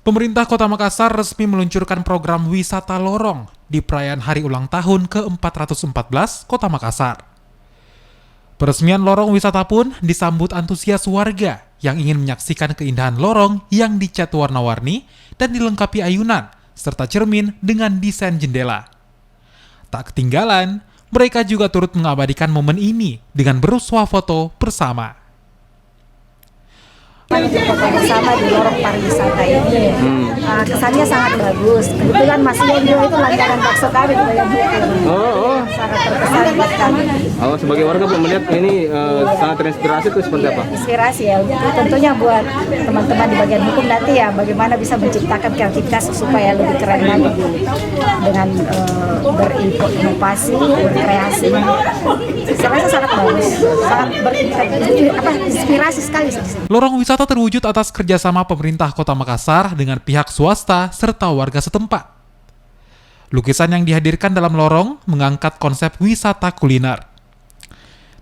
Pemerintah Kota Makassar resmi meluncurkan program wisata lorong di perayaan Hari Ulang Tahun ke-414 Kota Makassar. Peresmian lorong wisata pun disambut antusias warga yang ingin menyaksikan keindahan lorong yang dicat warna-warni dan dilengkapi ayunan, serta cermin dengan desain jendela. Tak ketinggalan, mereka juga turut mengabadikan momen ini dengan bersuah foto bersama. Foto bersama di lorong pariwisata ini kesannya sangat bagus. Kebetulan Mas Yondo itu langganan bakso kami di Bayan Hukum. Sangat berkesan buat kami. Sebagai warga Bu melihat ini sangat terinspirasi itu seperti apa? Inspirasi ya, itu tentunya buat teman-teman di bagian hukum nanti ya, bagaimana bisa menciptakan kreativitas supaya lebih keren lagi dengan berinovasi, berkreasi. Saya rasa sangat bagus, sangat inspirasi sekali. Lorong wisata terwujud atas kerjasama pemerintah Kota Makassar dengan pihak swasta serta warga setempat. Lukisan yang dihadirkan dalam lorong mengangkat konsep wisata kuliner.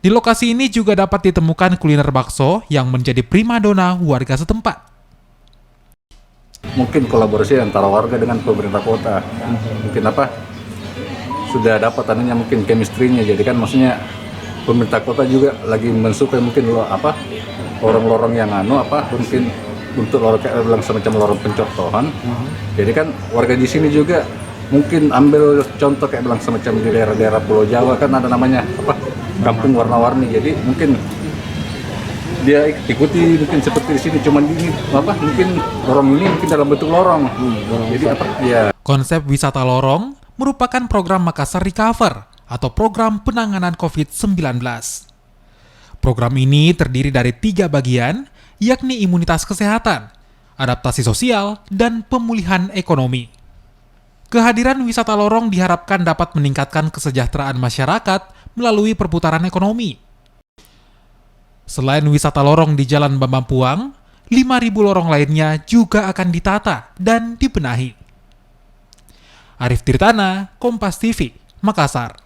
Di lokasi ini juga dapat ditemukan kuliner bakso yang menjadi primadona warga setempat. Mungkin kolaborasi antara warga dengan pemerintah kota. Mungkin sudah dapat anunya, mungkin chemistry-nya. Jadi kan maksudnya pemerintah kota juga lagi mensukai mungkin lorong-lorong yang mungkin untuk lorong kayak bilang semacam lorong pencontohan. Jadi kan warga di sini juga mungkin ambil contoh kayak bilang semacam di daerah-daerah Pulau Jawa kan ada namanya kampung warna-warni. Jadi mungkin dia ikuti mungkin seperti di sini, cuman ini mungkin lorong ini mungkin dalam bentuk lorong. Jadi ya. Konsep wisata lorong merupakan program Makassar Recover atau program penanganan COVID-19. Program ini terdiri dari 3 bagian, yakni imunitas kesehatan, adaptasi sosial, dan pemulihan ekonomi. Kehadiran wisata lorong diharapkan dapat meningkatkan kesejahteraan masyarakat melalui perputaran ekonomi. Selain wisata lorong di Jalan Bambang Puang, 5.000 lorong lainnya juga akan ditata dan dibenahi. Arif Tirtana, Kompas TV, Makassar.